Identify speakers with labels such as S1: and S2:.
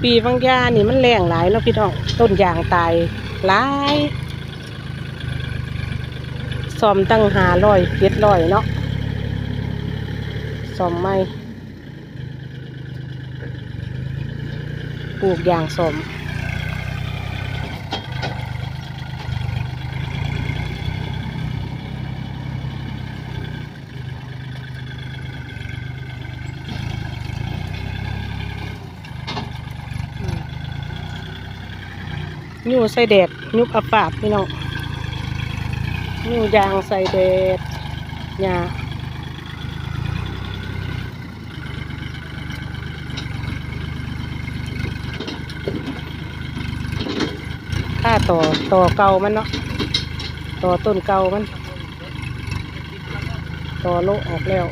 S1: ปีบางยานี่มันแรงหลายเนาะพี่น้องต้นยางตายหลายซ่อมตั้ง500 700เนาะซ่อมไม่ปลูกยางซ่อมยู่ใส่แดดยุบอับปาบพี่น้องยู่ยางใส่แดดหญ้าค่าต่อเก่ามันเนาะต่อต้นเก่ามันต่อโลออกแล้ว